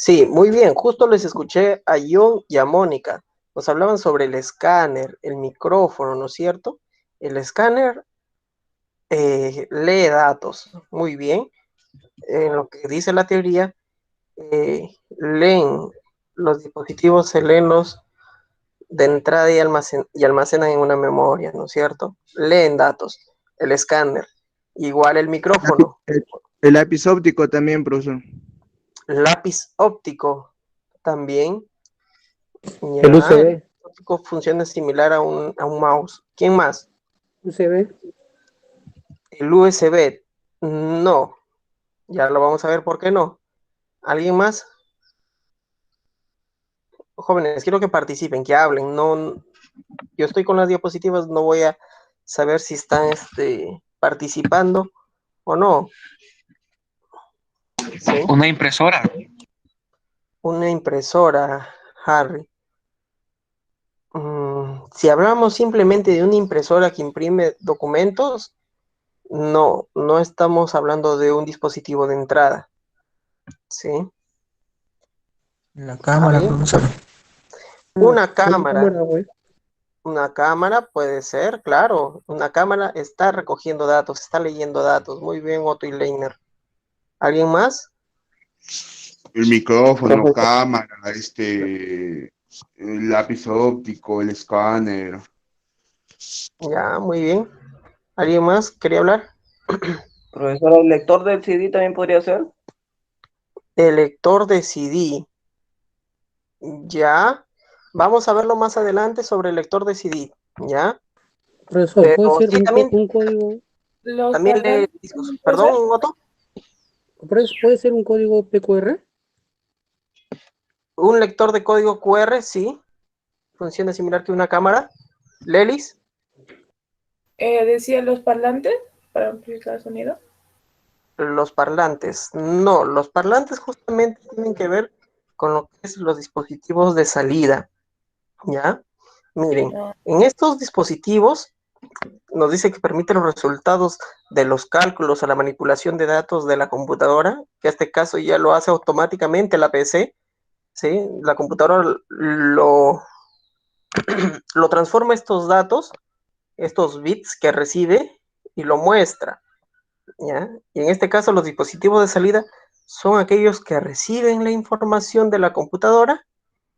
Sí, muy bien. Justo les escuché a John y a Mónica. Nos hablaban sobre el escáner, el micrófono, ¿no es cierto? El escáner lee datos. Muy bien. En lo que dice la teoría, leen los dispositivos, se leen los de entrada y almacenan en una memoria, ¿no es cierto? Leen datos. El escáner. Igual el micrófono. El lápiz óptico también, profesor. Lápiz óptico también. El Ya, el USB, óptico funciona similar a un mouse. ¿Quién más? USB. El USB. No. Ya lo vamos a ver por qué no. ¿Alguien más? Jóvenes, quiero que participen, que hablen. No, yo estoy con las diapositivas, no voy a saber si están participando o no. ¿Sí? Una impresora. Una impresora, Harry. Si hablamos simplemente de una impresora que imprime documentos, no estamos hablando de un dispositivo de entrada. ¿Sí? La cámara, ¿Alguien? profesor. Una Una cámara. cámara, güey. Una cámara puede ser, claro. Una cámara está recogiendo datos, está leyendo datos. Muy bien, Otto y Leiner. ¿Alguien más? El micrófono, Profesor. cámara, el lápiz óptico, el escáner. Ya, muy bien. ¿Alguien más quería hablar? Profesor, ¿el lector del CD también podría ser? El lector de CD. Ya. Vamos a verlo más adelante sobre el lector de CD. ¿Ya? Profesor, ¿puede Pero ser sí, un código? Los también le parlantes discos. también puede ser. Perdón, Otto. ¿Puede ser un código PQR? Un lector de código QR, sí. Funciona similar que una cámara. Lelis. Decía los parlantes para amplificar el sonido. Los parlantes. No, los parlantes justamente tienen que ver con lo que es los dispositivos de salida. ¿Ya? Miren, No. en estos dispositivos nos dice que permite los resultados de los cálculos a la manipulación de datos de la computadora, que en este caso ya lo hace automáticamente la PC, ¿sí? La computadora lo transforma estos datos, estos bits que recibe y lo muestra. ¿Ya? Y en este caso los dispositivos de salida son aquellos que reciben la información de la computadora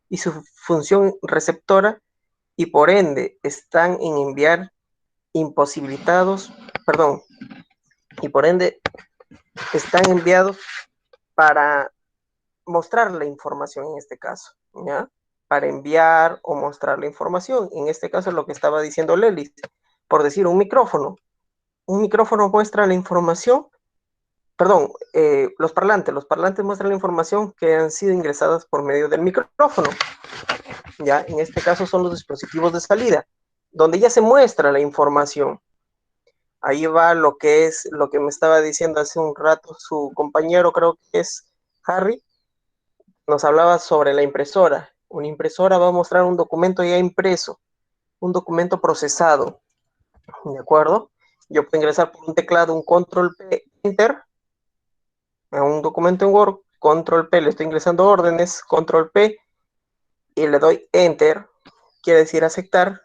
y su función receptora y por ende están en enviar imposibilitados, perdón, y por ende están enviados para mostrar la información en este caso, ¿ya? Para enviar o mostrar la información. En este caso lo que estaba diciendo Lelis, por decir un micrófono muestra la información. Perdón, los parlantes muestran la información que han sido ingresadas por medio del micrófono. Ya, en este caso son los dispositivos de salida, donde ya se muestra la información. Ahí va lo que es lo que me estaba diciendo hace un rato su compañero, creo que es Harry, nos hablaba sobre la impresora. Una impresora va a mostrar un documento ya impreso, un documento procesado, ¿de acuerdo? Yo puedo ingresar por un teclado un control P, enter, a un documento en Word, control P, le estoy ingresando órdenes, control P, y le doy enter, quiere decir aceptar,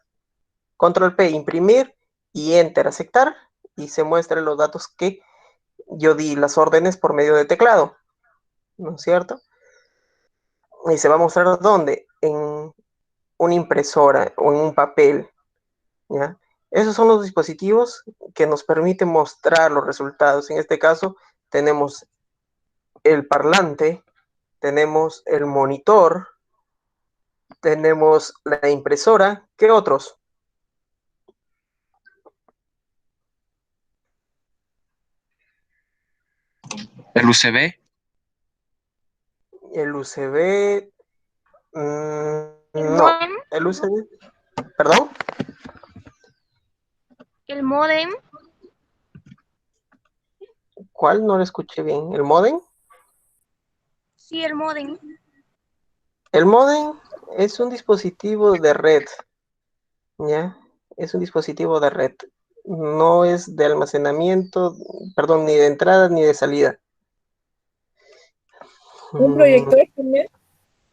control P, imprimir, y enter, aceptar, y se muestran los datos que yo di las órdenes por medio de teclado, ¿no es cierto? Y se va a mostrar dónde, en una impresora o en un papel, ¿ya? Esos son los dispositivos que nos permiten mostrar los resultados. En este caso tenemos el parlante, tenemos el monitor, tenemos la impresora. ¿Qué otros? El USB. El USB. El No, modem, el USB. ¿Perdón? el modem, ¿Cuál? No lo escuché bien. ¿El modem? sí, el modem. El modem es un dispositivo de red, ¿ya? Es un dispositivo de red. No es de almacenamiento, perdón, ni de entrada ni de salida. Un proyector también.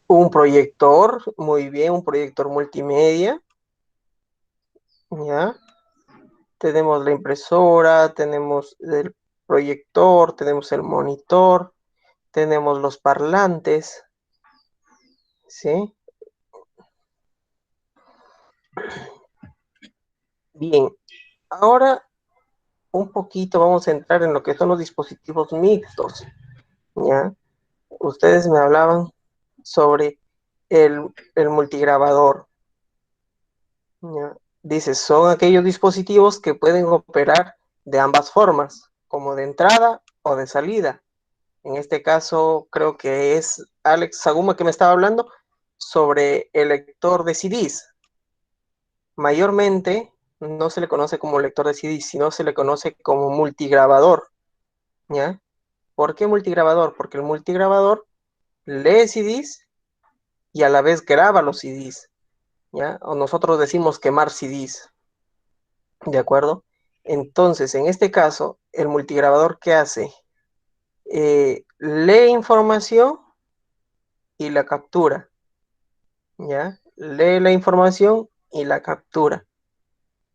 Un proyector, muy bien, un proyector multimedia. ¿Ya? Tenemos la impresora, tenemos el proyector, tenemos el monitor, tenemos los parlantes, ¿sí? Bien, ahora un poquito vamos a entrar en lo que son los dispositivos mixtos, ¿ya? Ustedes me hablaban sobre el multigrabador, ¿ya? Dice, son aquellos dispositivos que pueden operar de ambas formas, como de entrada o de salida. En este caso, creo que es Alex Saguma que me estaba hablando sobre el lector de CDs. Mayormente no se le conoce como lector de CDs, sino se le conoce como multigrabador, ¿ya? ¿Por qué multigrabador? Porque el multigrabador lee CDs y a la vez graba los CDs, ¿ya? O nosotros decimos quemar CDs, ¿de acuerdo? Entonces, en este caso, el multigrabador, ¿qué hace? Lee información y la captura, ¿ya? Lee la información y la captura.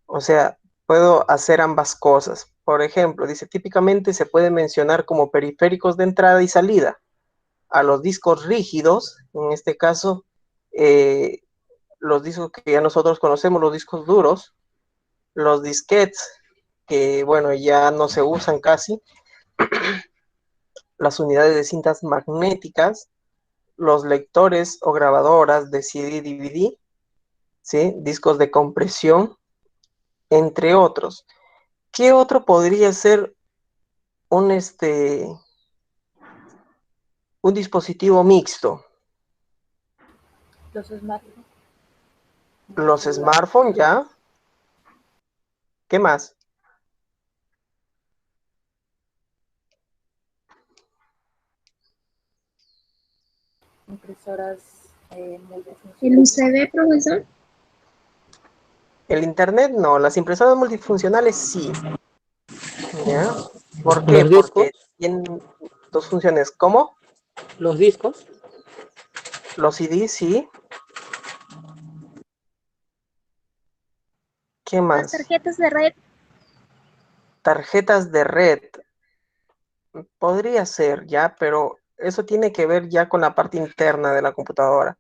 O sea, puedo hacer ambas cosas. Por ejemplo, dice, típicamente se puede mencionar como periféricos de entrada y salida a los discos rígidos, en este caso, eh, los discos que ya nosotros conocemos, los discos duros, los disquetes, que bueno, ya no se usan casi, las unidades de cintas magnéticas, los lectores o grabadoras de CD-DVD, ¿sí? Discos de compresión, entre otros. ¿Qué otro podría ser un, un dispositivo mixto? Los smartphones. Los smartphones, ¿ya? ¿Qué más? Impresoras ¿El multifuncionales. UCB, profesor? El internet no, las impresoras multifuncionales sí, ¿ya? ¿Por qué? Los discos, Porque tienen dos funciones. ¿Cómo? los discos, Los CDs sí. ¿Qué Las más? tarjetas de red. Tarjetas de red. Podría ser, ¿ya? Pero eso tiene que ver ya con la parte interna de la computadora.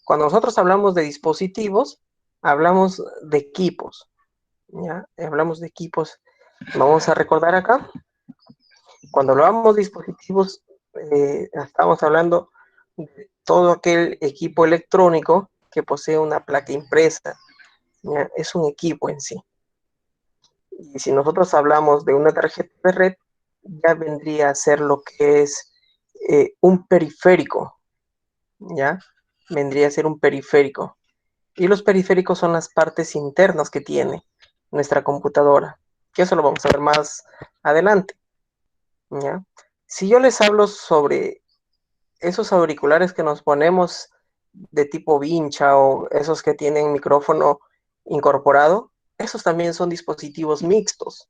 Cuando nosotros hablamos de dispositivos, hablamos de equipos, ¿ya? Hablamos de equipos. Vamos a recordar acá. Cuando hablamos de dispositivos, estamos hablando de todo aquel equipo electrónico que posee una placa impresa, ¿ya? Es un equipo en sí. Y si nosotros hablamos de una tarjeta de red, ya vendría a ser lo que es un periférico, ¿ya? Vendría a ser un periférico. Y los periféricos son las partes internas que tiene nuestra computadora, que eso lo vamos a ver más adelante, ¿ya? Si yo les hablo sobre esos auriculares que nos ponemos de tipo vincha o esos que tienen micrófono incorporado, esos también son dispositivos mixtos,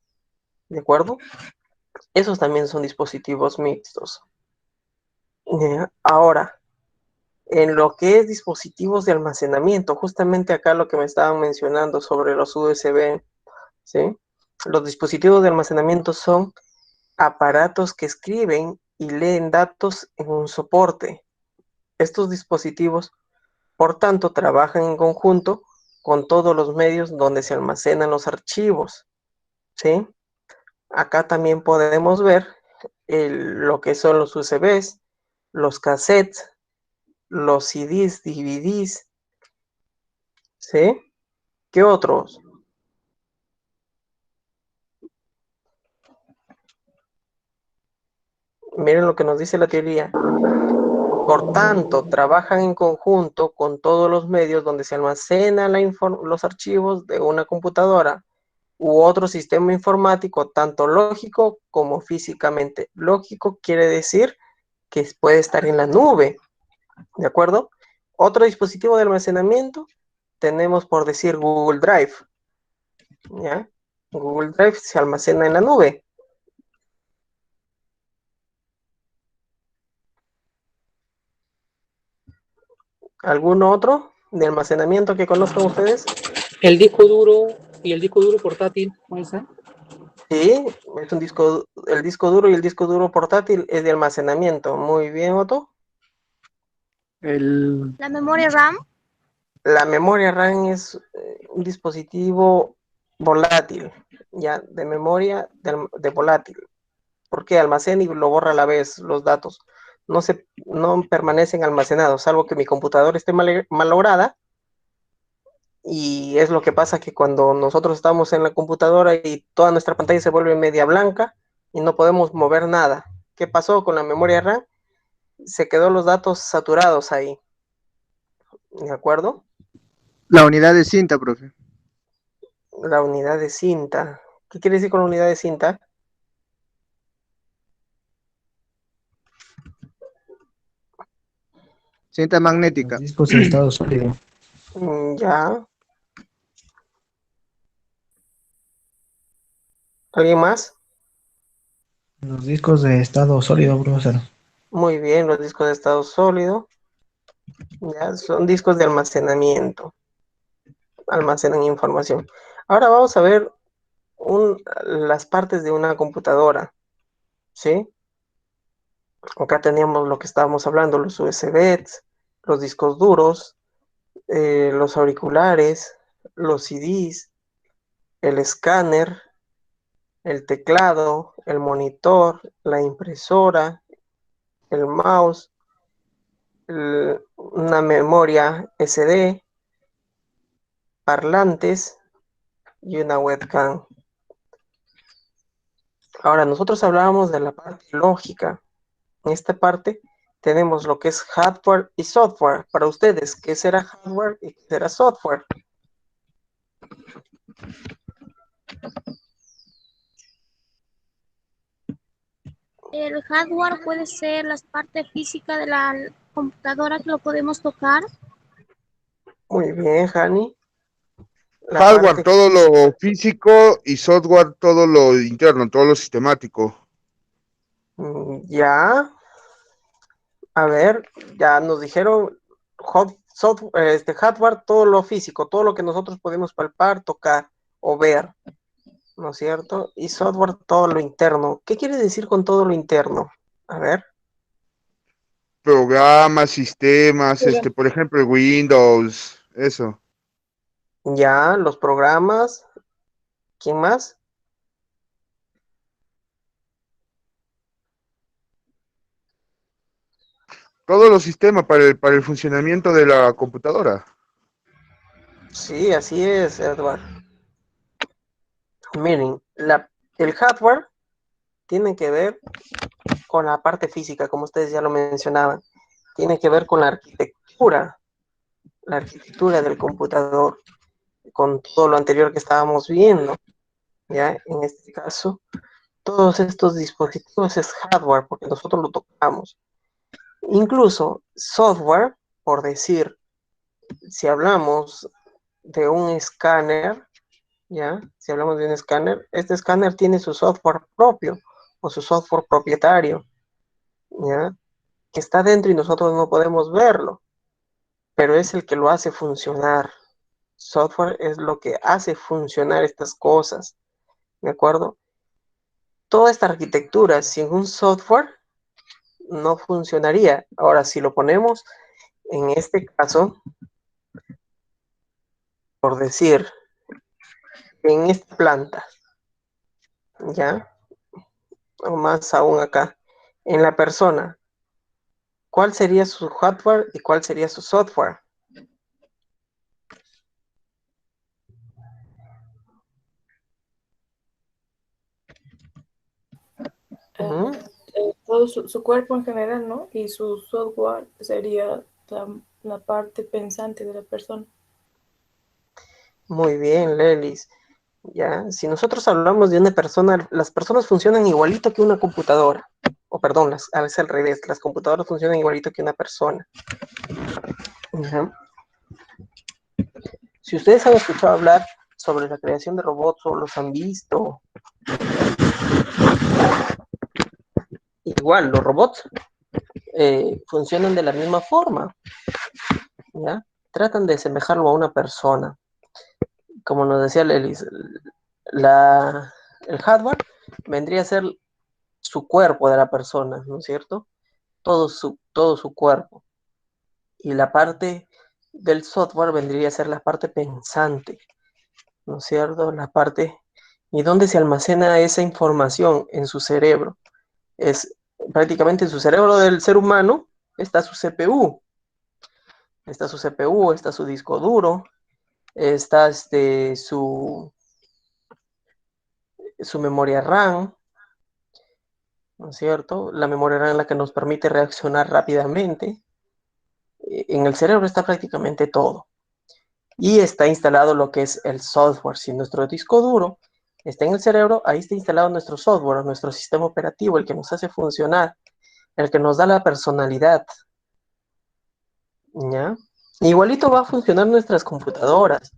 ¿de acuerdo? Esos también son dispositivos mixtos. Ahora, en lo que es dispositivos de almacenamiento, justamente acá lo que me estaban mencionando sobre los USB, ¿sí? Los dispositivos de almacenamiento son aparatos que escriben y leen datos en un soporte. Estos dispositivos, por tanto, trabajan en conjunto con todos los medios donde se almacenan los archivos, ¿sí? Acá también podemos ver lo que son los USBs, los cassettes, los CDs, DVDs, ¿sí? ¿Qué otros? Miren lo que nos dice la teoría. Por tanto, trabajan en conjunto con todos los medios donde se almacenan los archivos de una computadora u otro sistema informático, tanto lógico como físicamente. Lógico quiere decir que puede estar en la nube, ¿de acuerdo? Otro dispositivo de almacenamiento tenemos por decir Google Drive, ¿ya? Google Drive se almacena en la nube. ¿Algún otro de almacenamiento que conozcan ustedes? El disco duro y el disco duro portátil, ¿puede ser? Sí, es un disco, el disco duro y el disco duro portátil es de almacenamiento. Muy bien, Otto. La memoria RAM. La memoria RAM es un dispositivo volátil, ya, de memoria de volátil, porque almacena y lo borra a la vez los datos. No permanecen almacenados, salvo que mi computadora esté malograda. Y es lo que pasa que cuando nosotros estamos en la computadora y toda nuestra pantalla se vuelve media blanca y no podemos mover nada. ¿Qué pasó con la memoria RAM? Se quedó los datos saturados ahí. ¿De acuerdo? La unidad de cinta, profe. La unidad de cinta. ¿Qué quiere decir con la unidad de cinta? Cinta magnética. Los discos de estado sólido. Ya. ¿Alguien más? Los discos de estado sólido, profesor. Muy bien, los discos de estado sólido. Ya, son discos de almacenamiento. Almacenan información. Ahora vamos a ver las partes de una computadora. ¿Sí? Acá teníamos lo que estábamos hablando, los USBs, los discos duros, los auriculares, los CDs, el escáner, el teclado, el monitor, la impresora, el mouse, una memoria SD, parlantes y una webcam. Ahora, nosotros hablábamos de la parte lógica. En esta parte tenemos lo que es hardware y software. Para ustedes, ¿qué será hardware y qué será software? El hardware puede ser la parte física de la computadora que lo podemos tocar. Muy bien, Hani. La Hardware, parte todo lo físico, y software, todo lo interno, todo lo sistemático. ya. A ver, ya nos dijeron hardware, todo lo físico, todo lo que nosotros podemos palpar, tocar o ver, ¿no es cierto? Y software, todo lo interno. ¿Qué quiere decir con todo lo interno? A ver. Programas, sistemas, Mira. por ejemplo, el Windows, eso. Ya, los programas. ¿Quién más? Todos los sistemas para el funcionamiento de la computadora. Sí, así es, Edward. Miren, el hardware tiene que ver con la parte física, como ustedes ya lo mencionaban. Tiene que ver con la arquitectura del computador, con todo lo anterior que estábamos viendo. Ya, en este caso, todos estos dispositivos es hardware, porque nosotros lo tocamos. Incluso software, por decir, si hablamos de un escáner, ¿ya? Si hablamos de un escáner, este escáner tiene su software propio o su software propietario, ¿ya? Que está dentro y nosotros no podemos verlo, pero es el que lo hace funcionar. Software es lo que hace funcionar estas cosas, ¿de acuerdo? Toda esta arquitectura sin un software no funcionaría. Ahora, si lo ponemos en este caso, por decir, en esta planta, ¿ya? O más aún acá, en la persona, ¿cuál sería su hardware y cuál sería su software? ¿Mm? Todo su cuerpo en general, ¿no? Y su software sería la parte pensante de la persona. Muy bien, Lelis. ¿Ya? Si nosotros hablamos de una persona, las personas funcionan igualito que una computadora. O perdón, a veces al revés, las computadoras funcionan igualito que una persona. ¿Ya? Si ustedes han escuchado hablar sobre la creación de robots o los han visto, igual los robots funcionan de la misma forma. ¿ya? Tratan de asemejarlo a una persona. Como nos decía Lelis, el hardware vendría a ser su cuerpo de la persona, ¿no es cierto? Todo su cuerpo. Y la parte del software vendría a ser la parte pensante, ¿no es cierto? La parte, ¿y dónde se almacena esa información? En su cerebro. Es prácticamente en su cerebro del ser humano está su CPU. Está su CPU, está su disco duro, está su memoria RAM, ¿no es cierto? La memoria RAM es la que nos permite reaccionar rápidamente. En el cerebro está prácticamente todo. Y está instalado lo que es el software. Si nuestro disco duro está en el cerebro, ahí está instalado nuestro software, nuestro sistema operativo, el que nos hace funcionar, el que nos da la personalidad, ¿ya? Igualito va a funcionar nuestras computadoras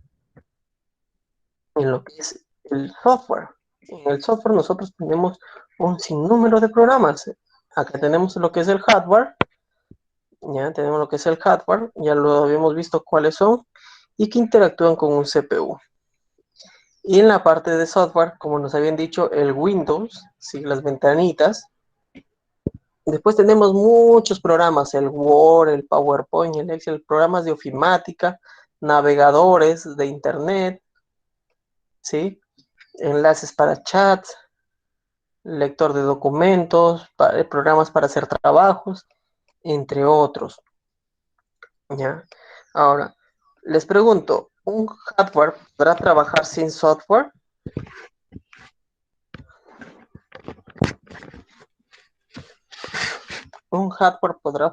en lo que es el software. En el software nosotros tenemos un sinnúmero de programas. Acá tenemos lo que es el hardware, ya tenemos lo que es el hardware, ya lo habíamos visto cuáles son y que interactúan con un CPU. Y en la parte de software, como nos habían dicho, el Windows, ¿sí? Las ventanitas. Después tenemos muchos programas, el Word, el PowerPoint, el Excel, programas de ofimática, navegadores de Internet, ¿sí? Enlaces para chat, lector de documentos, programas para hacer trabajos, entre otros, ¿ya? Ahora, les pregunto, ¿un hardware podrá trabajar sin software? ¿Un hardware podrá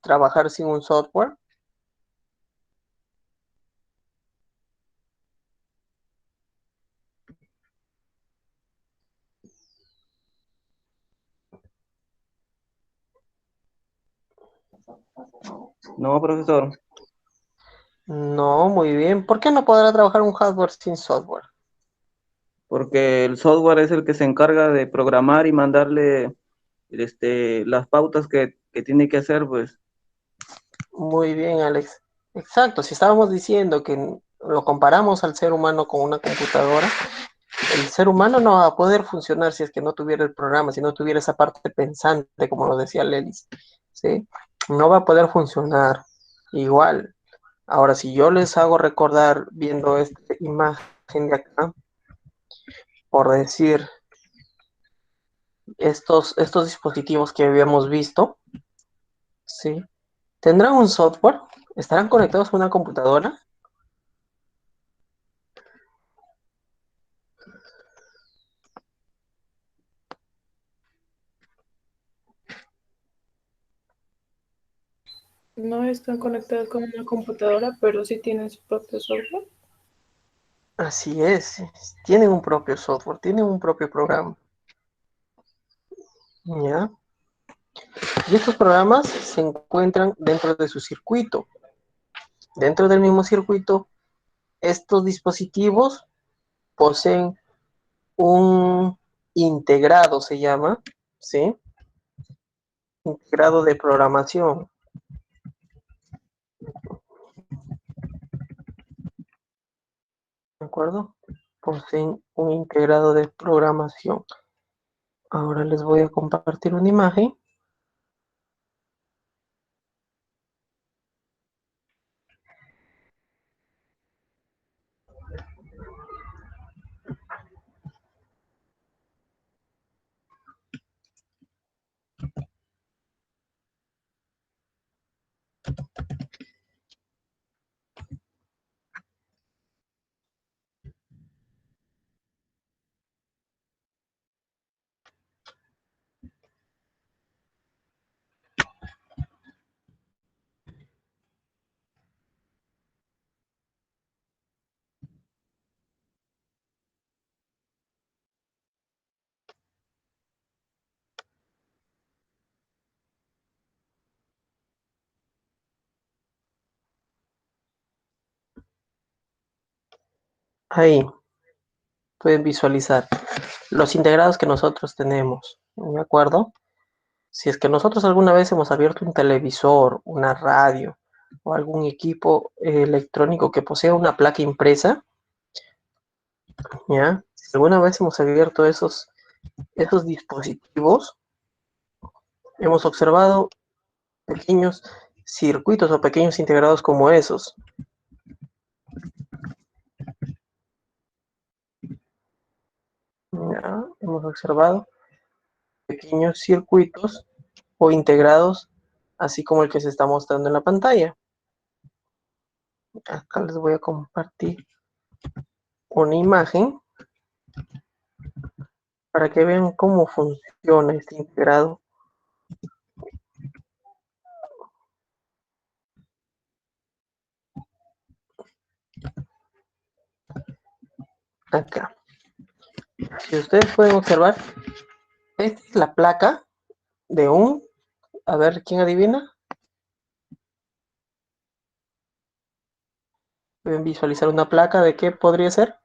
trabajar sin un software? No, profesor, No, muy bien. ¿Por qué no podrá trabajar un hardware sin software? porque el software es el que se encarga de programar y mandarle las pautas que tiene que hacer, pues. Muy bien, Alex. Exacto, si estábamos diciendo que lo comparamos al ser humano con una computadora, el ser humano no va a poder funcionar si es que no tuviera el programa, si no tuviera esa parte pensante, como lo decía Lelis, ¿sí? No va a poder funcionar igual. Ahora, si yo les hago recordar viendo esta imagen de acá, por decir, estos dispositivos que habíamos visto, ¿sí? ¿Tendrán un software? ¿Estarán conectados a una computadora? No están conectados con una computadora, pero sí tienen su propio software. Así es, tienen un propio software, tienen un propio programa, ¿ya? Y estos programas se encuentran dentro de su circuito. Dentro del mismo circuito, estos dispositivos poseen un integrado, se llama, ¿sí? Integrado de programación, ¿de acuerdo? Poseen un integrado de programación. Ahora les voy a compartir una imagen. Ahí pueden visualizar los integrados que nosotros tenemos, ¿de acuerdo? Si es que nosotros alguna vez hemos abierto un televisor, una radio, o algún equipo electrónico que posea una placa impresa, ¿ya? Si alguna vez hemos abierto esos dispositivos, hemos observado pequeños circuitos o pequeños integrados como esos. ¿Ya? Hemos observado pequeños circuitos o integrados, así como el que se está mostrando en la pantalla. Acá les voy a compartir una imagen para que vean cómo funciona este integrado. Acá. Si ustedes pueden observar, esta es la placa de un... A ver, ¿quién adivina? ¿Pueden visualizar una placa de qué podría ser?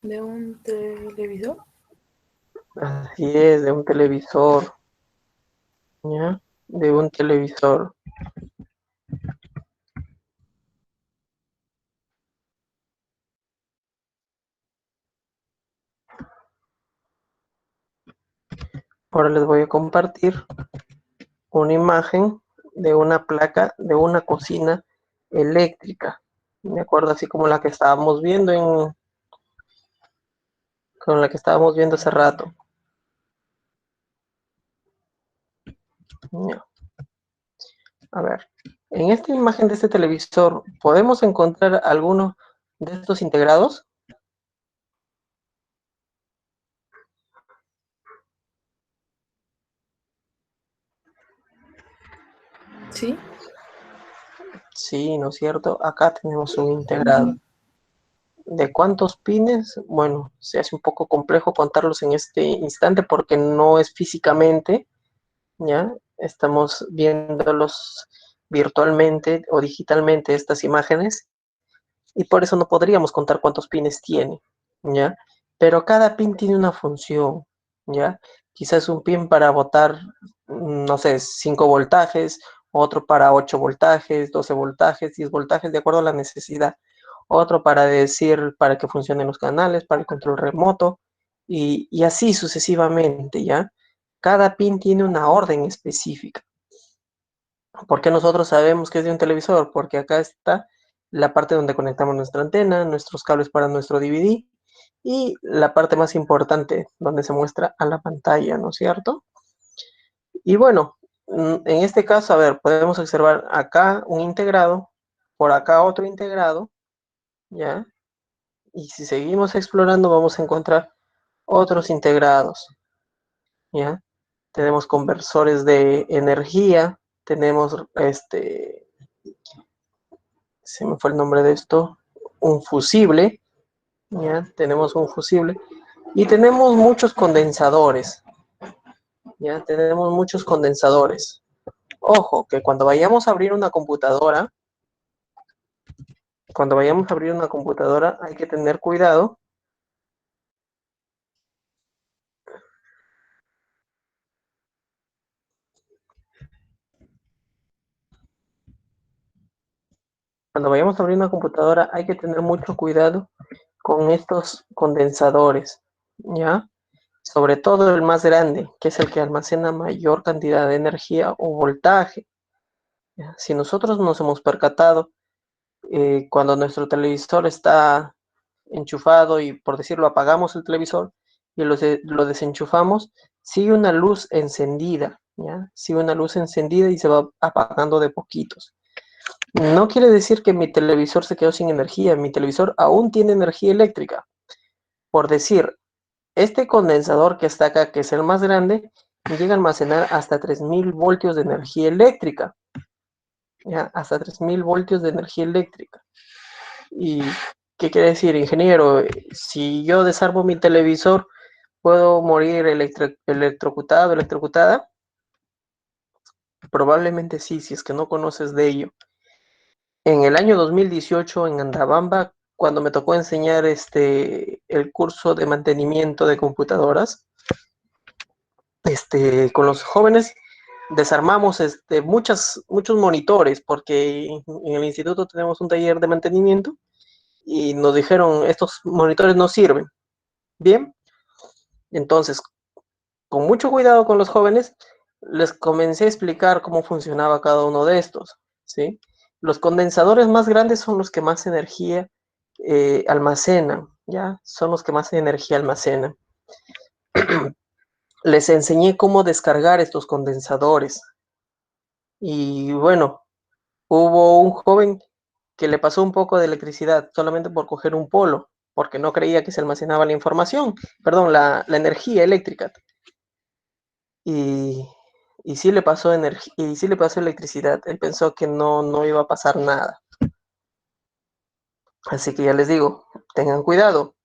¿De un televisor? Así es, de un televisor. ¿Ya? De un televisor. Ahora les voy a compartir una imagen de una placa de una cocina eléctrica. Me acuerdo así como la que estábamos viendo con la que estábamos viendo hace rato. Ya. A ver, en esta imagen de este televisor, ¿podemos encontrar alguno de estos integrados? ¿Sí? Sí, ¿no es cierto? Acá tenemos un integrado. ¿De cuántos pines? Bueno, se hace un poco complejo contarlos en este instante porque no es físicamente, ¿ya? Estamos viéndolos virtualmente o digitalmente estas imágenes y por eso no podríamos contar cuántos pines tiene, ¿ya? Pero cada pin tiene una función, ¿ya? Quizás un pin para botar, no sé, 5 voltajes, otro para 8 voltajes, 12 voltajes, 10 voltajes, de acuerdo a la necesidad. Otro para decir, para que funcionen los canales, para el control remoto, y así sucesivamente, ¿ya? Cada pin tiene una orden específica. ¿Por qué nosotros sabemos que es de un televisor? Porque acá está la parte donde conectamos nuestra antena, nuestros cables para nuestro DVD y la parte más importante donde se muestra a la pantalla, ¿no es cierto? Y bueno, en este caso, a ver, podemos observar acá un integrado, por acá otro integrado, ¿ya? Y si seguimos explorando vamos a encontrar otros integrados, ¿ya? Tenemos conversores de energía, tenemos se me fue el nombre de esto, un fusible, ¿ya? Tenemos un fusible y tenemos muchos condensadores, ¿ya? Tenemos muchos condensadores. Ojo, que cuando vayamos a abrir una computadora hay que tener cuidado. Cuando vayamos a abrir una computadora hay que tener mucho cuidado con estos condensadores, ¿ya? Sobre todo el más grande, que es el que almacena mayor cantidad de energía o voltaje. ¿Ya? Si nosotros nos hemos percatado, cuando nuestro televisor está enchufado y, por decirlo, apagamos el televisor y lo desenchufamos, sigue una luz encendida, ¿ya? Sigue una luz encendida y se va apagando de poquitos. No quiere decir que mi televisor se quedó sin energía, mi televisor aún tiene energía eléctrica. Por decir, este condensador que está acá, que es el más grande, llega a almacenar hasta 3000 voltios de energía eléctrica. ¿Ya? Hasta 3000 voltios de energía eléctrica. ¿Y qué quiere decir, ingeniero? Si yo desarmo mi televisor, ¿puedo morir electrocutado, electrocutada? Probablemente sí, si es que no conoces de ello. En el año 2018, en Andabamba, cuando me tocó enseñar el curso de mantenimiento de computadoras, con los jóvenes desarmamos muchos monitores, porque en el instituto tenemos un taller de mantenimiento y nos dijeron, estos monitores no sirven. Bien, entonces, con mucho cuidado con los jóvenes, les comencé a explicar cómo funcionaba cada uno de estos, ¿sí? Los condensadores más grandes son los que más energía almacenan, ¿ya? Son los que más energía almacenan. Les enseñé cómo descargar estos condensadores. Y bueno, hubo un joven que le pasó un poco de electricidad solamente por coger un polo, porque no creía que se almacenaba la información, perdón, la energía eléctrica. Y, y sí le pasó y sí le pasó electricidad. Él pensó que no iba a pasar nada. Así que ya les digo, tengan cuidado.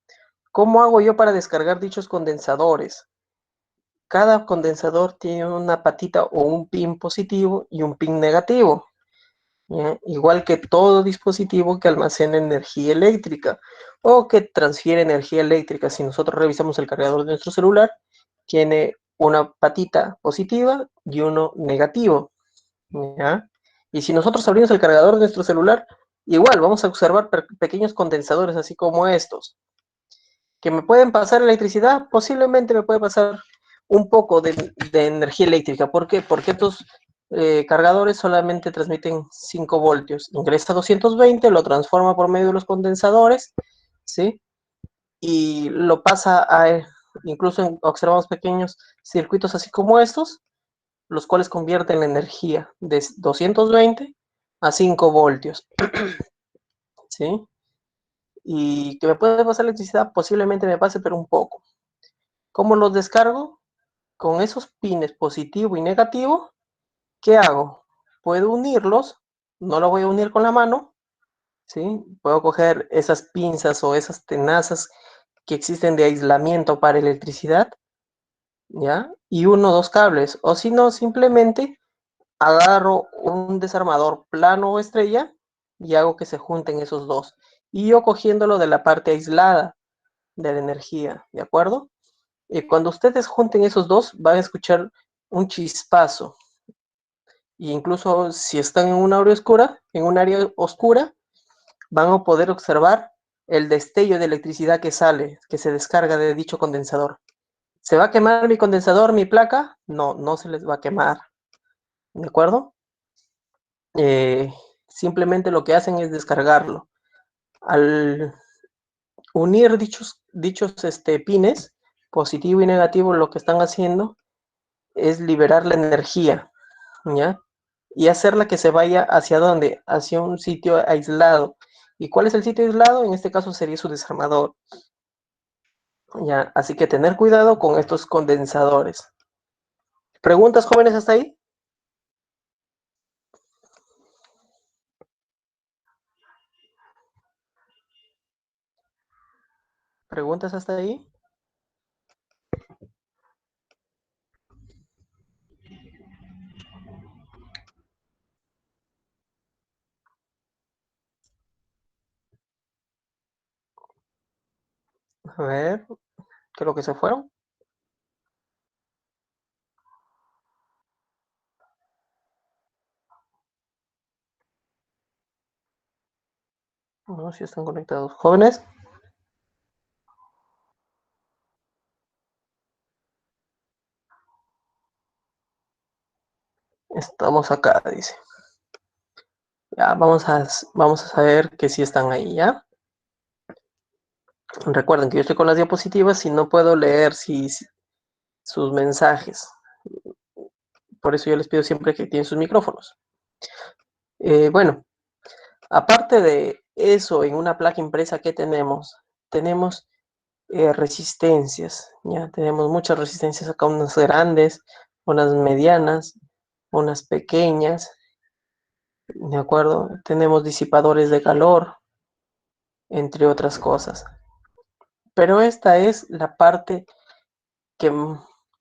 ¿Cómo hago yo para descargar dichos condensadores? Cada condensador tiene una patita o un pin positivo y un pin negativo, ¿ya? Igual que todo dispositivo que almacena energía eléctrica o que transfiere energía eléctrica. Si nosotros revisamos el cargador de nuestro celular, tiene una patita positiva y uno negativo, ¿ya? Y si nosotros abrimos el cargador de nuestro celular, igual vamos a observar pequeños condensadores así como estos. ¿Que me pueden pasar electricidad? Posiblemente me puede pasar un poco de energía eléctrica. ¿Por qué? Porque estos cargadores solamente transmiten 5 voltios. Ingresa 220, lo transforma por medio de los condensadores, ¿sí? Y lo pasa incluso observamos pequeños circuitos así como estos, los cuales convierten la energía de 220 a 5 voltios, ¿sí? Y que me puede pasar electricidad, posiblemente me pase, pero un poco. ¿Cómo los descargo? Con esos pines positivo y negativo, ¿qué hago? Puedo unirlos, no lo voy a unir con la mano, ¿sí? Puedo coger esas pinzas o esas tenazas que existen de aislamiento para electricidad, ¿ya? Y uno o dos cables, o si no, simplemente agarro un desarmador plano o estrella y hago que se junten esos dos. Y yo cogiéndolo de la parte aislada de la energía, ¿de acuerdo? Y cuando ustedes junten esos dos, van a escuchar un chispazo. Y incluso si están en un área oscura, van a poder observar el destello de electricidad que sale, que se descarga de dicho condensador. ¿Se va a quemar mi condensador, mi placa? No, no se les va a quemar. ¿De acuerdo? Simplemente lo que hacen es descargarlo. Al unir dichos pines, positivo y negativo, lo que están haciendo es liberar la energía, ¿ya? Y hacerla que se vaya hacia dónde, hacia un sitio aislado. ¿Y cuál es el sitio aislado? En este caso sería su desarmador, ¿ya? Así que tener cuidado con estos condensadores. ¿Preguntas, jóvenes, hasta ahí? ¿Preguntas hasta ahí? A ver, creo que se fueron. No, si están conectados. ¿Jóvenes? Estamos acá, dice. Ya, vamos a saber que sí están ahí, ¿ya? Recuerden que yo estoy con las diapositivas y no puedo leer sus mensajes. Por eso yo les pido siempre que tienen sus micrófonos. Bueno, aparte de eso, en una placa impresa, ¿qué tenemos? Tenemos resistencias, ¿ya? Tenemos muchas resistencias acá, unas grandes, unas medianas, unas pequeñas, ¿de acuerdo? Tenemos disipadores de calor, entre otras cosas. Pero esta es la parte que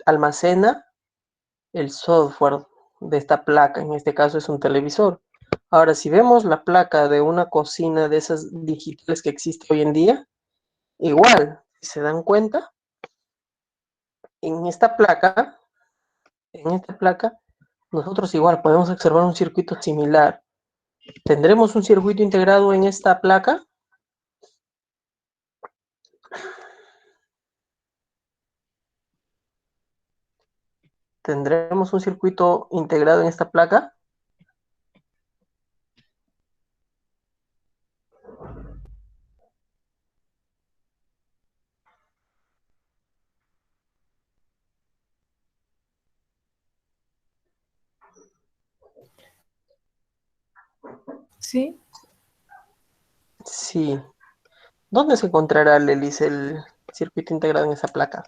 almacena el software de esta placa. En este caso es un televisor. Ahora, si vemos la placa de una cocina de esas digitales que existe hoy en día, igual, si se dan cuenta, en esta placa, nosotros igual podemos observar un circuito similar. ¿Tendremos un circuito integrado en esta placa? ¿Tendremos un circuito integrado en esta placa? Sí, Sí. ¿Dónde se encontrará, Lelis, el circuito integrado en esa placa?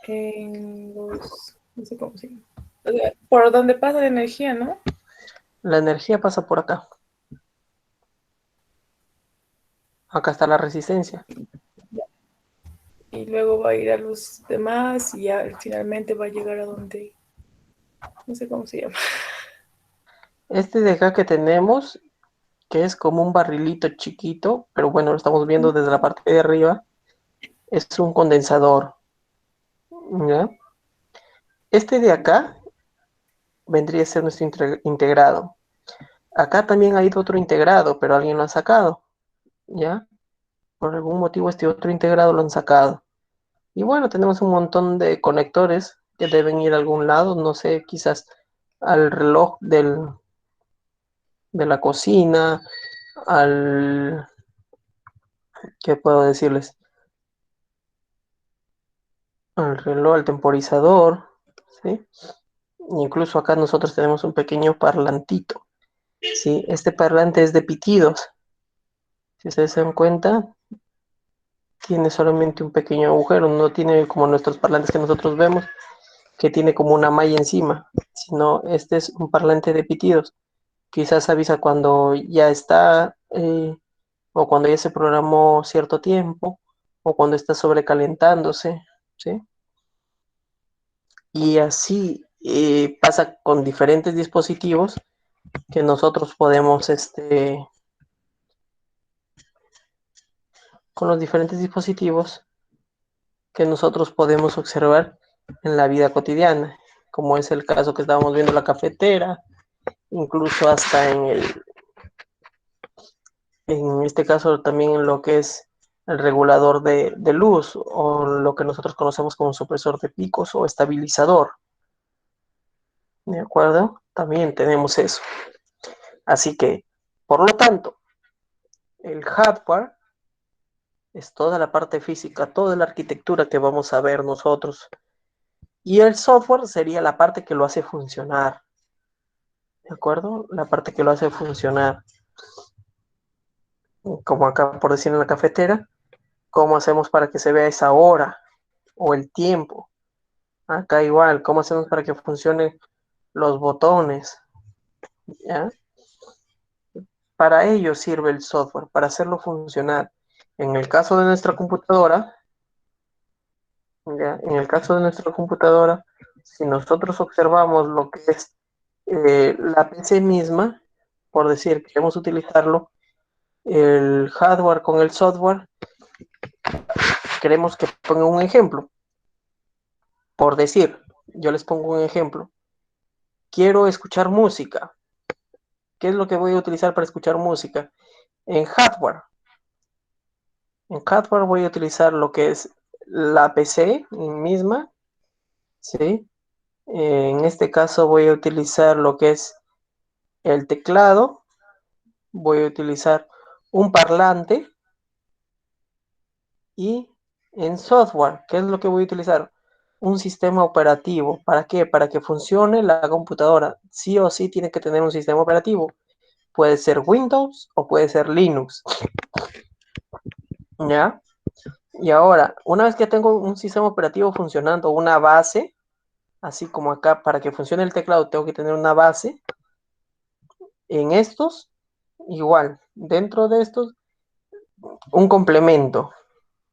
en los, no sé cómo se llama. O sea, por donde pasa la energía, ¿no? La energía pasa por acá. Acá está la resistencia. Y luego va a ir a los demás y ya finalmente va a llegar a donde, no sé cómo se llama. Este de acá que tenemos, que es como un barrilito chiquito, pero bueno, lo estamos viendo desde la parte de arriba, es un condensador, ¿ya? Este de acá vendría a ser nuestro integrado. Acá también ha ido otro integrado, pero alguien lo ha sacado, ¿ya? Por algún motivo este otro integrado lo han sacado. Y bueno, tenemos un montón de conectores que deben ir a algún lado, no sé, quizás al reloj de la cocina, al, ¿qué puedo decirles? Al reloj, al temporizador, ¿sí? Incluso acá nosotros tenemos un pequeño parlantito, ¿sí? Este parlante es de pitidos. Si ustedes se dan cuenta, tiene solamente un pequeño agujero, no tiene como nuestros parlantes que nosotros vemos, que tiene como una malla encima, sino este es un parlante de pitidos. Quizás avisa cuando ya está, o cuando ya se programó cierto tiempo, o cuando está sobrecalentándose, ¿sí? Y así pasa con diferentes dispositivos que nosotros podemos, con los diferentes dispositivos que nosotros podemos observar en la vida cotidiana, como es el caso que estábamos viendo la cafetera, incluso hasta en este caso también en lo que es el regulador de luz o lo que nosotros conocemos como supresor de picos o estabilizador, ¿de acuerdo? También tenemos eso. Así que, por lo tanto, el hardware es toda la parte física, toda la arquitectura que vamos a ver nosotros. Y el software sería la parte que lo hace funcionar, ¿de acuerdo? La parte que lo hace funcionar. Como acá por decir en la cafetera, ¿cómo hacemos para que se vea esa hora o el tiempo? Acá igual, ¿cómo hacemos para que funcionen los botones? ¿Ya? Para ello sirve el software, para hacerlo funcionar. En el caso de nuestra computadora, ¿ya? En el caso de nuestra computadora, si nosotros observamos lo que es la PC misma, por decir, queremos utilizarlo, el hardware con el software, queremos que ponga un ejemplo. Por decir, yo les pongo un ejemplo. Quiero escuchar música. ¿Qué es lo que voy a utilizar para escuchar música? En hardware. En hardware voy a utilizar lo que es la PC misma, ¿sí? En este caso voy a utilizar lo que es el teclado, voy a utilizar un parlante y en software, ¿qué es lo que voy a utilizar? Un sistema operativo. ¿Para qué? Para que funcione la computadora. Sí o sí tiene que tener un sistema operativo. Puede ser Windows o puede ser Linux. ¿Ya? Y ahora, una vez que tengo un sistema operativo funcionando, una base, así como acá, para que funcione el teclado tengo que tener una base. En estos, igual, dentro de estos, un complemento.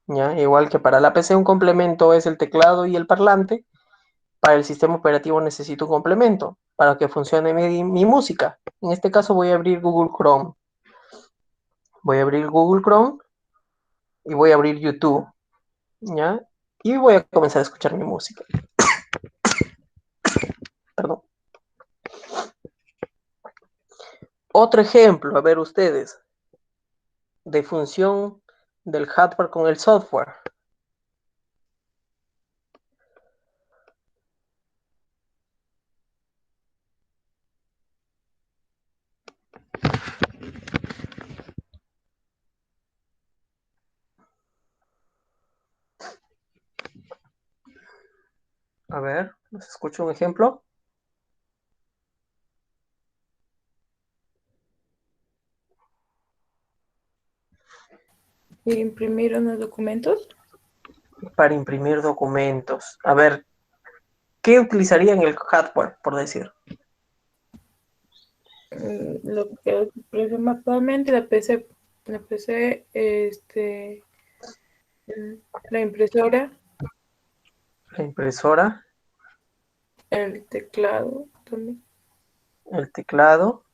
¿Ya? Igual que para la PC un complemento es el teclado y el parlante, Para el sistema operativo necesito un complemento para que funcione mi música. En este caso voy a abrir Google Chrome. Voy a abrir Google Chrome y voy a abrir YouTube, ¿ya? Y voy a comenzar a escuchar mi música. Perdón. Otro ejemplo, a ver ustedes, de función del hardware con el software. A ver, ¿les escucho un ejemplo? Imprimir unos documentos. Para imprimir documentos. A ver, ¿qué utilizaría en el hardware, por decir? Lo que principalmente la PC, la impresora, La impresora, el teclado también. el teclado,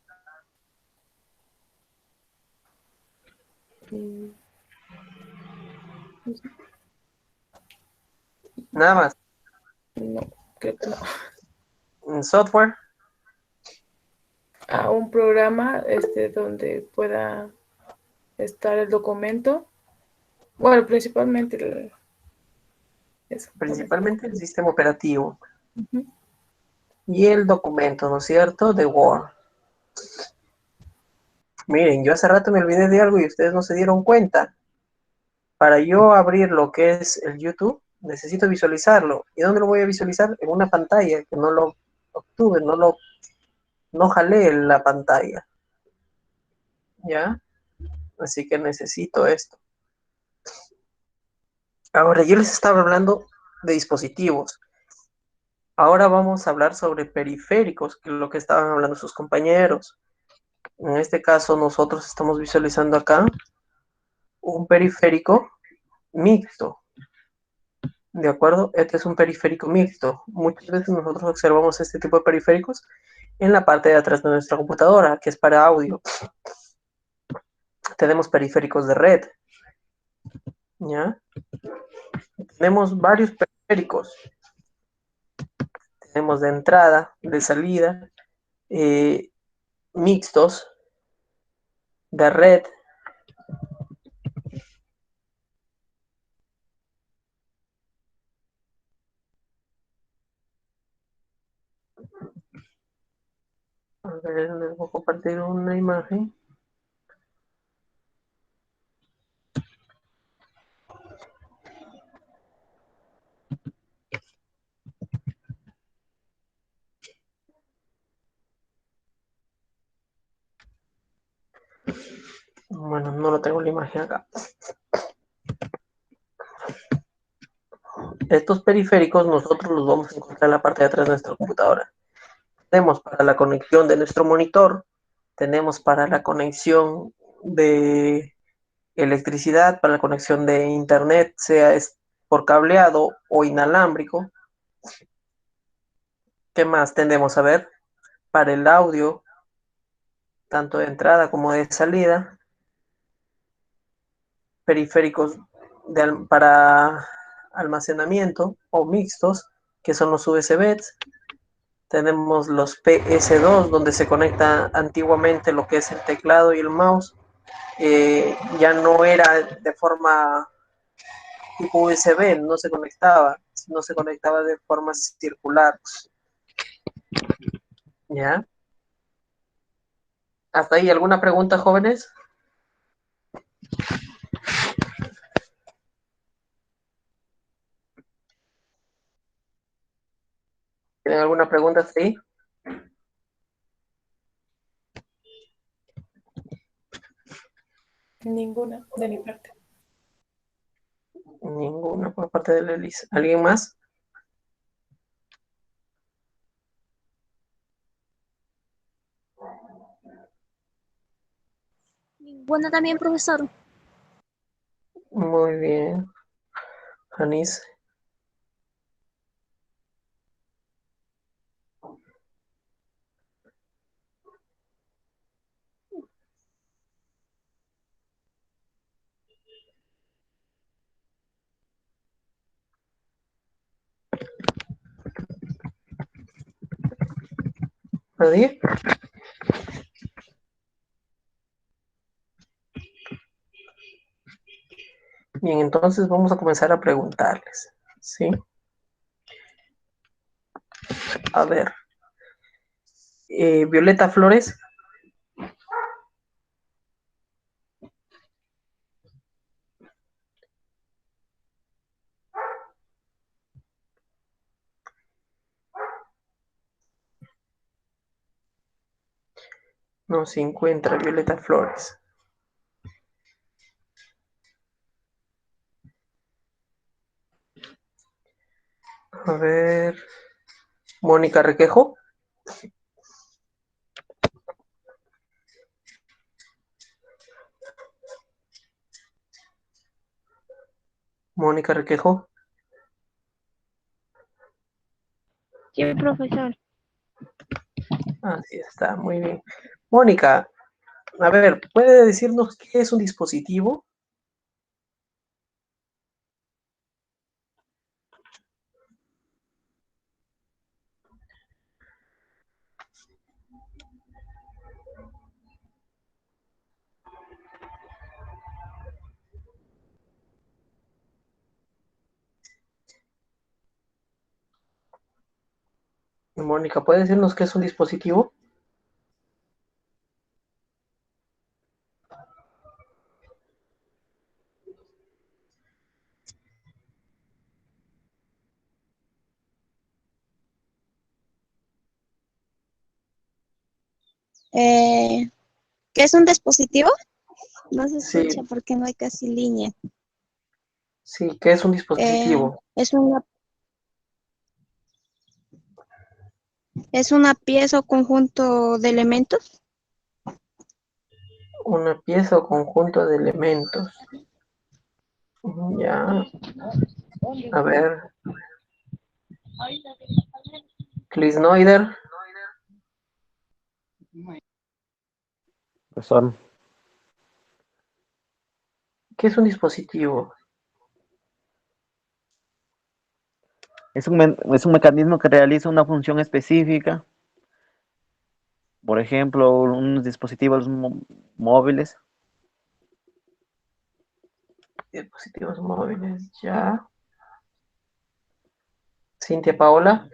y- nada más. No, creo que no. En software, A un programa donde pueda estar el documento. Bueno, principalmente eso. principalmente el sistema operativo Ujú. y el documento, ¿no es cierto? De Word. Miren, yo hace rato me olvidé de algo y ustedes no se dieron cuenta. Para yo abrir lo que es el YouTube, necesito visualizarlo. ¿Y dónde lo voy a visualizar? En una pantalla, que no lo obtuve, no jalé la pantalla. ¿Ya? Así que necesito esto. Ahora, yo les estaba hablando de dispositivos. Ahora vamos a hablar sobre periféricos, que es lo que estaban hablando sus compañeros. En este caso, nosotros estamos visualizando acá un periférico mixto. ¿De acuerdo? Este es un periférico mixto. Muchas veces nosotros observamos este tipo de periféricos en la parte de atrás de nuestra computadora, que es para audio. Tenemos periféricos de red, ¿ya? Tenemos varios periféricos. Tenemos de entrada, de salida, mixtos, de red. A ver, les voy a compartir una imagen. Bueno, no lo tengo la imagen acá. Estos periféricos nosotros los vamos a encontrar en la parte de atrás de nuestra computadora. Tenemos para la conexión de nuestro monitor, tenemos para la conexión de electricidad, para la conexión de internet, sea por cableado o inalámbrico. ¿Qué más tenemos? A ver, para el audio, tanto de entrada como de salida, periféricos para almacenamiento o mixtos, que son los USBs. Tenemos los PS2, donde se conecta antiguamente lo que es el teclado y el mouse. Ya no era de forma tipo USB, no se conectaba, no se conectaba de forma circular. ¿Ya? ¿Hasta ahí alguna pregunta, jóvenes? ¿Tienen alguna pregunta hasta ahí? Ninguna de mi parte. Ninguna por parte de la Elisa. ¿Alguien más? Ninguna también, profesor. Muy bien. Janice. ¿Nadie? Bien, entonces vamos a comenzar a preguntarles, ¿sí? A ver, Violeta Flores. No se encuentra Violeta Flores. A ver, Mónica Requejo. Mónica Requejo. Sí, profesor. Así está, muy bien. Mónica, a ver, ¿puede decirnos qué es un dispositivo? Mónica, ¿puede decirnos qué es un dispositivo? ¿Qué es un dispositivo? No se Sí, escucha porque no hay casi línea. sí, ¿qué es un Eh, dispositivo? es una pieza o conjunto de elementos. Una pieza o conjunto de elementos. Ya, a ver, Clisnoider. Profesor, ¿Qué es un dispositivo? Es un mecanismo que realiza una función específica. Por ejemplo, unos dispositivos móviles. Dispositivos móviles, ya. Cintia Paola.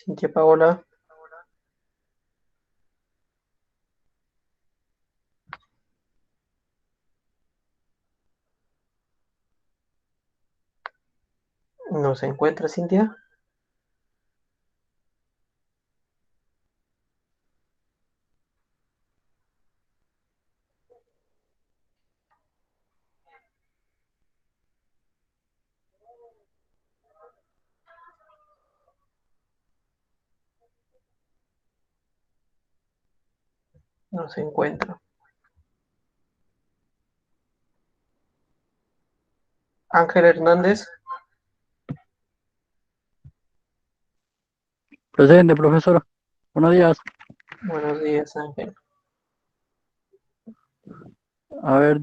Cintia Paola. ¿No se encuentra Cintia? No se encuentra. Ángel Hernández. Presente, profesor. Buenos días. Buenos días, Ángel. A ver,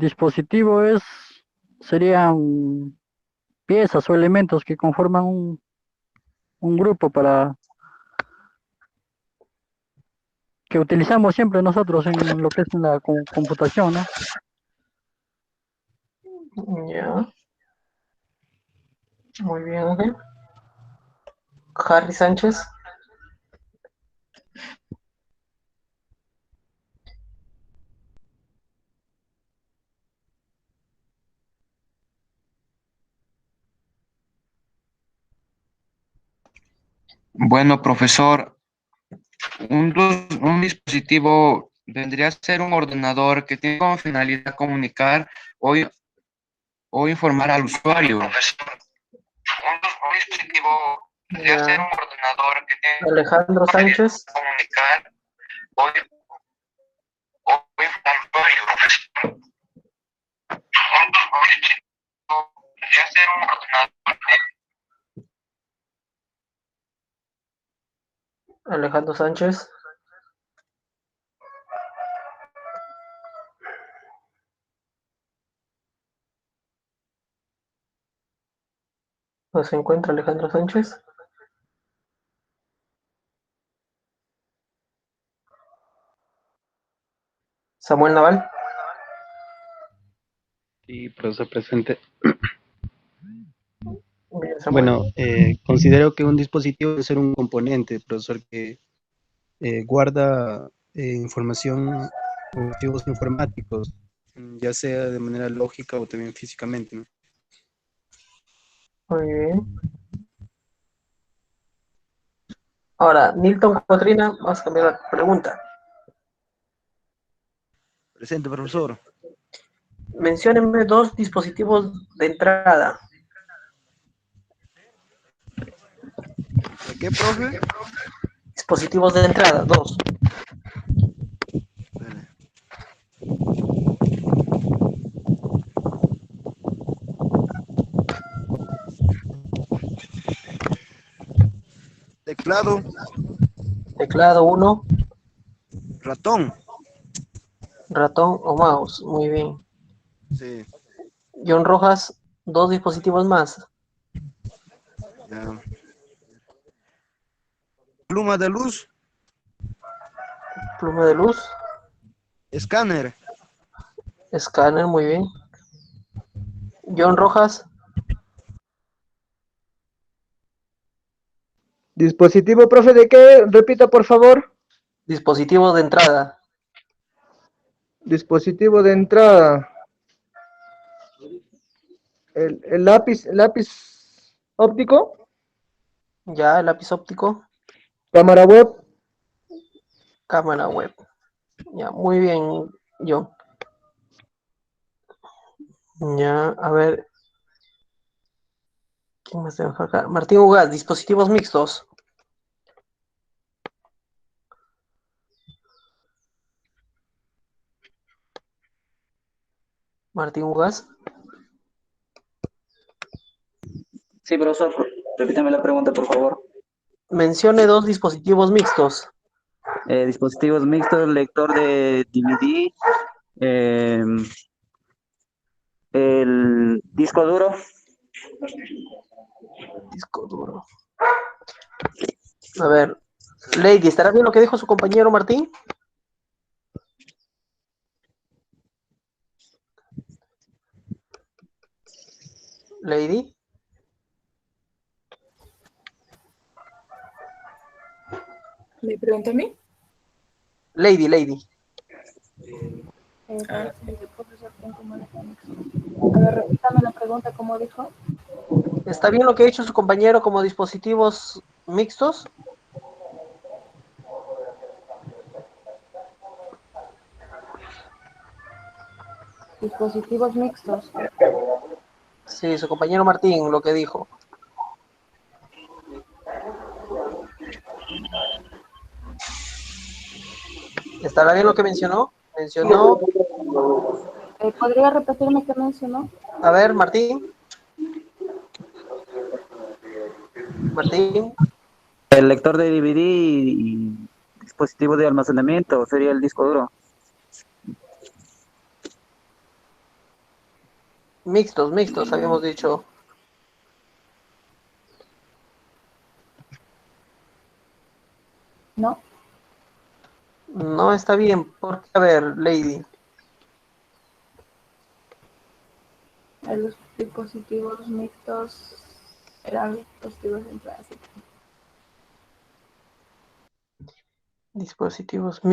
serían piezas o elementos que conforman un grupo que utilizamos siempre nosotros en lo que es la computación, ¿no? Ya, muy bien, Ángel. Harry Sánchez. Bueno, profesor, un dispositivo vendría a ser un ordenador que tiene como finalidad comunicar o, o informar al usuario. Un dispositivo vendría a ser Ya. un ordenador que tiene Alejandro como finalidad Sánchez. comunicar o informar al usuario. Un dispositivo vendría a ser un ordenador Alejandro Sánchez. ¿No se encuentra Alejandro Sánchez? Samuel Naval. Sí, profesor presente. Bien, Samuel. Bueno, considero que un dispositivo debe ser un componente, profesor, que guarda información o archivos informáticos, ya sea de manera lógica o también físicamente, ¿no? Muy bien. Ahora, Nilton Cotrina, vamos a cambiar la pregunta. Presente, profesor. Menciónenme 2 dispositivos de entrada. ¿De qué, profe? Dispositivos de entrada, 2. Teclado. Teclado 1. Ratón. Ratón o mouse, muy bien. Sí. John Rojas, 2 dispositivos más. Ya. Pluma de luz. Pluma de luz. Escáner. Escáner, muy bien. John Rojas. Dispositivo, profe, ¿de qué? Repita, por favor. Dispositivo de entrada. Dispositivo de entrada. El lápiz óptico. Ya, el lápiz óptico. Cámara web. Cámara web. Ya, muy bien, John. Ya, a ver. ¿Quién más tenemos acá? Martín Ugaz, dispositivos mixtos. Martín Ugaz. Sí, profesor, repítame la pregunta, por favor. Mencione 2 dispositivos mixtos. Dispositivos mixtos, lector de DVD, el disco duro. Disco duro. A ver, Lady, ¿estará bien lo que dijo su compañero Martín? Lady. ¿Me pregunta a mí? Lady. Profesor, tengo mala conexión. A ver, repítame la pregunta, ¿cómo dijo? ¿Está bien lo que ha dicho su compañero como dispositivos mixtos? Dispositivos mixtos. Sí, su compañero Martín, lo que dijo. ¿Estará bien lo que mencionó? Mencionó. ¿Podría repetirme qué mencionó? A ver, Martín. Martín. El lector de DVD y dispositivo de almacenamiento sería el disco duro. Mixtos, habíamos dicho. No. No está bien, porque, a ver, Lady. Los dispositivos mixtos eran dispositivos de entrada. Dispositivos